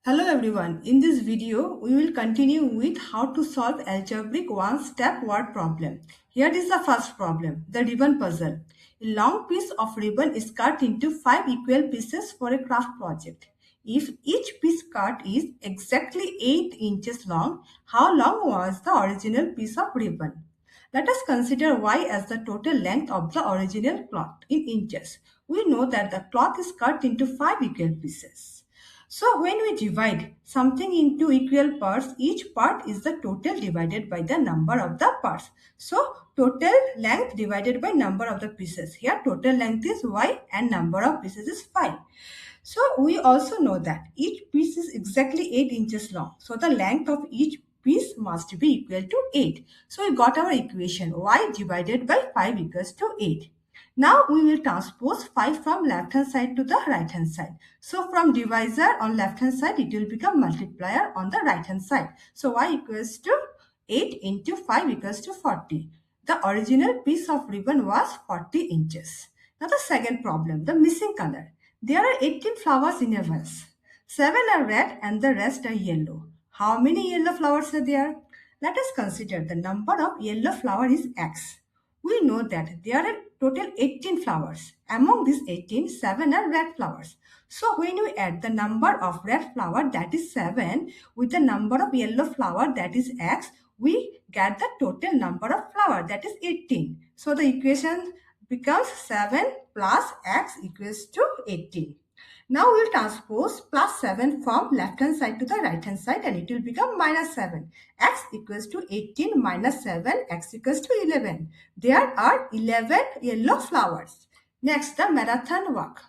Hello everyone, in this video we will continue with how to solve algebraic one-step word problem. Here is the first problem, the ribbon puzzle. A long piece of ribbon is cut into 5 equal pieces for a craft project. If each piece cut is exactly 8 inches long, how long was the original piece of ribbon? Let us consider y as the total length of the original cloth in inches. We know that the cloth is cut into 5 equal pieces. So when we divide something into equal parts, each part is the total divided by the number of the parts. So total length divided by number of the pieces. Here total length is y and number of pieces is 5. So we also know that each piece is exactly 8 inches long. So the length of each piece must be equal to 8. So we got our equation y divided by 5 equals to 8. Now we will transpose 5 from left hand side to the right hand side. So from divisor on left hand side it will become multiplier on the right hand side. So y equals to 8 into 5 equals to 40. The original piece of ribbon was 40 inches. Now the second problem, the missing color. There are 18 flowers in a vase. 7 are red and the rest are yellow. How many yellow flowers are there? Let us consider the number of yellow flower is x. We know that there are total 18 flowers. Among these 18, 7 are red flowers. So when we add the number of red flower, that is 7, with the number of yellow flower, that is x, we get the total number of flower, that is 18. So the equation becomes 7 plus x equals to 18. Now we will transpose plus 7 from left hand side to the right hand side and it will become minus 7. X equals to 18 minus 7, x equals to 11. There are 11 yellow flowers. Next, the marathon walk.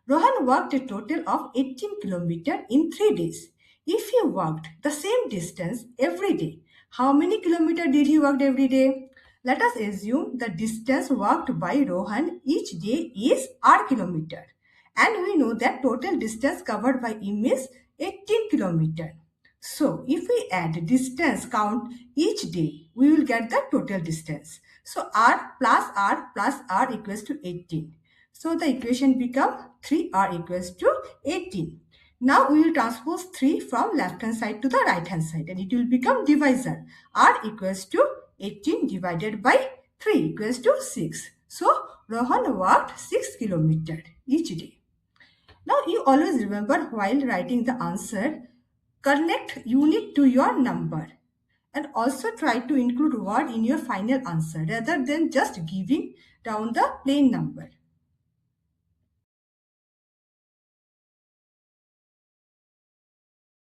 Rohan walked a total of 18 kilometers in 3 days. If he walked the same distance every day, how many kilometers did he walk every day? Let us assume the distance walked by Rohan each day is r kilometer. And we know that total distance covered by him is 18 kilometer. So if we add distance count each day, we will get the total distance. So r plus r equals to 18. So the equation becomes 3r equals to 18. Now we will transpose 3 from left hand side to the right hand side and it will become divisor. R equals to 18 divided by 3 equals to 6. So Rohan walked 6 kilometers each day. Now you always remember while writing the answer, connect unit to your number and also try to include word in your final answer rather than just giving down the plain number.